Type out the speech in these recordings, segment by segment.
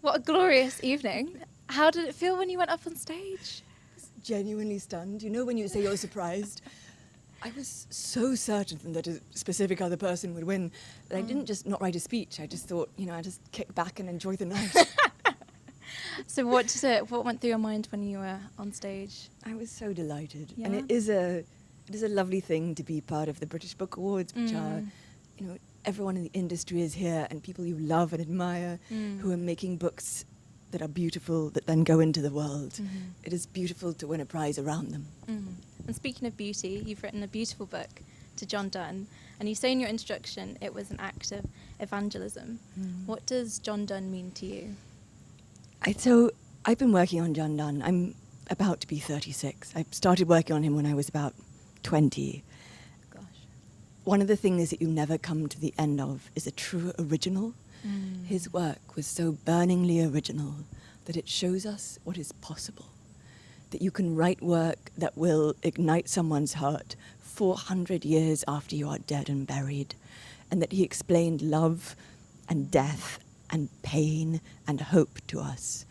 What a glorious evening. How did it feel when you went up on stage? Genuinely stunned. You know when you say you're surprised? I was so certain that a specific other person would win that I didn't just not write a speech. I just thought, I just kick back and enjoy the night. So what went through your mind when you were on stage? I was so delighted. Yeah. And it is a lovely thing to be part of the British Book Awards, which are, everyone in the industry is here and people you love and admire who are making books that are beautiful that then go into the world. It is beautiful to win a prize around them. And speaking of beauty, you've written a beautiful book to John Donne, and you say in your introduction it was an act of evangelism. What does John Donne mean to you? So I've been working on John Donne. I'm about to be 36. I started working on him when I was about 20. Gosh. One of the things that you never come to the end of is a true original. His work was so burningly original that it shows us what is possible. That you can write work that will ignite someone's heart 400 years after you are dead and buried. And that he explained love and death and pain and hope to us.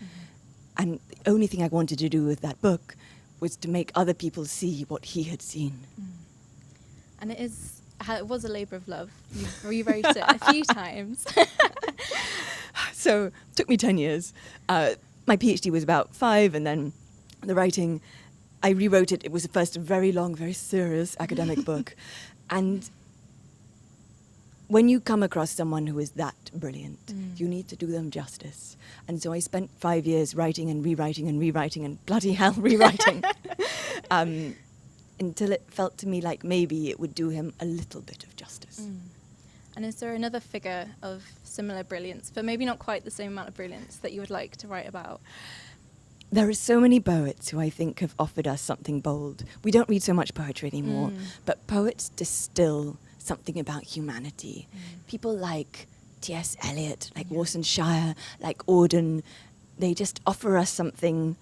And the only thing I wanted to do with that book was to make other people see what he had seen. And it was a labour of love. You've rewrote it a few times. So it took me 10 years. My PhD was about 5, and then the writing, I rewrote it. It was first a very long, very serious academic book. And when you come across someone who is that brilliant, you need to do them justice. And so I spent 5 years writing and rewriting and rewriting and bloody hell rewriting until it felt to me like maybe it would do him a little bit of justice. And is there another figure of similar brilliance, but maybe not quite the same amount of brilliance, that you would like to write about? There are so many poets who I think have offered us something bold. We don't read so much poetry anymore, but poets distill something about humanity. People like T.S. Eliot, like Warsan Shire, like Auden, they just offer us something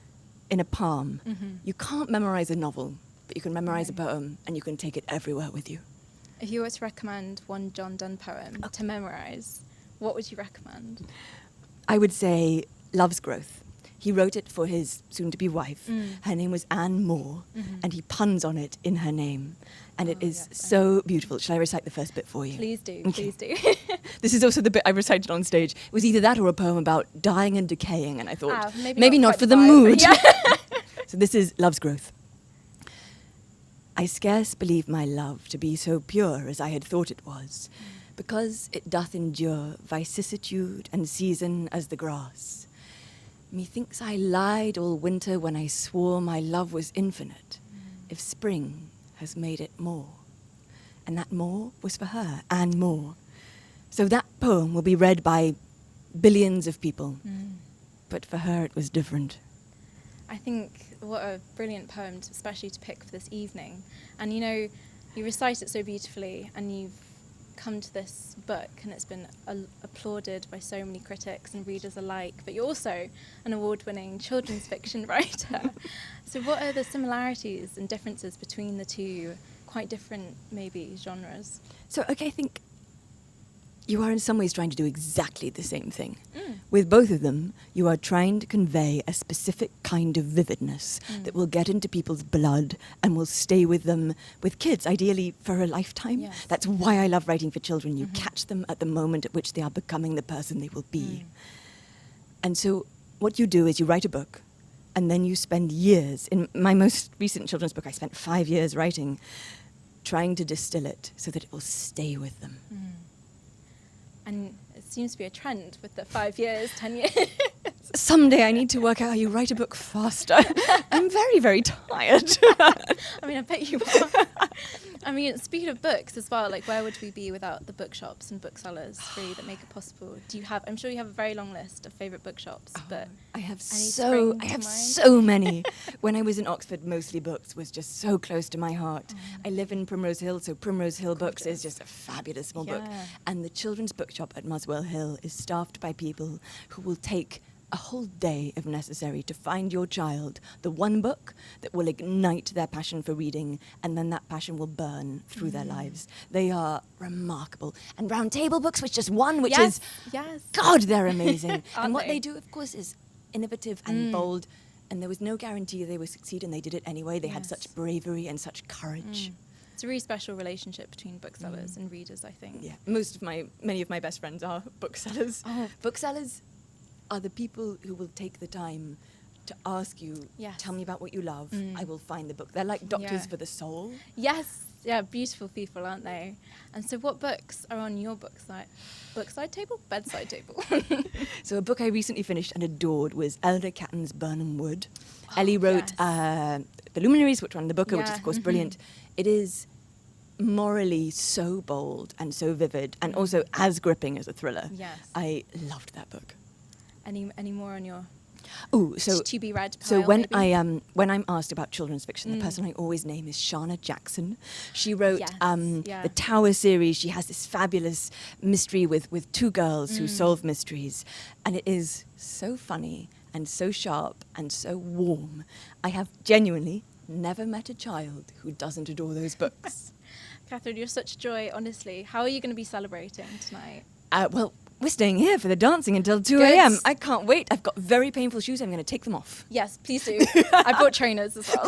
in a palm. You can't memorize a novel, but you can memorize a poem and you can take it everywhere with you. If you were to recommend one John Donne poem to memorize, what would you recommend? I would say Love's Growth. He wrote it for his soon-to-be wife. Her name was Anne Moore, and he puns on it in her name. And it is so beautiful. Shall I recite the first bit for you? Please do, Okay. please do. This is also the bit I recited on stage. It was either that or a poem about dying and decaying, and I thought, maybe not quite for the vibe, mood. yeah. So this is Love's Growth. I scarce believe my love to be so pure as I had thought it was, because it doth endure vicissitude and season as the grass. Methinks I lied all winter when I swore my love was infinite, if spring has made it more. And that more was for her, and more. So that poem will be read by billions of people, but for her it was different. I think what a brilliant poem, especially to pick for this evening. And you recite it so beautifully, and you've come to this book and it's been applauded by so many critics and readers alike, but you're also an award-winning children's fiction writer. So what are the similarities and differences between the two quite different, maybe, genres? So, I think you are in some ways trying to do exactly the same thing. With both of them, you are trying to convey a specific kind of vividness that will get into people's blood and will stay with them, with kids, ideally for a lifetime. Yes. That's why I love writing for children. You catch them at the moment at which they are becoming the person they will be. And so what you do is you write a book, and then you spend years. In my most recent children's book, I spent 5 years writing, trying to distill it so that it will stay with them. And it seems to be a trend with the 5 years, 10 years. Someday I need to work out how you write a book faster. I'm very, very tired. I bet you are. Speaking of books as well, where would we be without the bookshops and booksellers really that make it possible? I'm sure you have a very long list of favourite bookshops, but I have spring to mind? so many. When I was in Oxford, Mostly Books was just so close to my heart. I live in Primrose Hill, so Primrose Hill Books is just a fabulous small book. And the children's bookshop at Muswell Hill is staffed by people who will take a whole day if necessary to find your child the one book that will ignite their passion for reading, and then that passion will burn through their lives. They are remarkable. And round table books, which just one, which is, yes. God, they're amazing. And what they? they do, of course, is innovative and bold, and there was no guarantee they would succeed, and they did it anyway. They had such bravery and such courage. It's a really special relationship between booksellers and readers, I think. Yeah, many of my best friends are booksellers. Oh. Booksellers are the people who will take the time to ask you, Yes. tell me about what you love, I will find the book. They're like doctors Yeah. for the soul. Yes, yeah, beautiful people, aren't they? And so what books are on your bookside table? Bedside table? So a book I recently finished and adored was Elder Catton's Burnham Wood. Ellie wrote The Luminaries, which won the Booker, which is, of course, brilliant. It is morally so bold and so vivid, and also as gripping as a thriller. Yes. I loved that book. Any more on your Oh, so to be read pile, so when maybe? when I'm asked about children's fiction, the person I always name is Shana Jackson. She wrote the Tower series. She has this fabulous mystery with two girls who solve mysteries, and it is so funny and so sharp and so warm. I have genuinely never met a child who doesn't adore those books. Katherine, you're such joy, honestly. How are you going to be celebrating tonight? Well, we're staying here for the dancing until 2 Good. a.m. I can't wait. I've got very painful shoes. I'm going to take them off. Yes, please do. I brought trainers as well.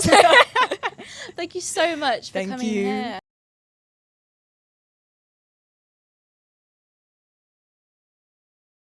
Thank you so much for Thank coming you. here.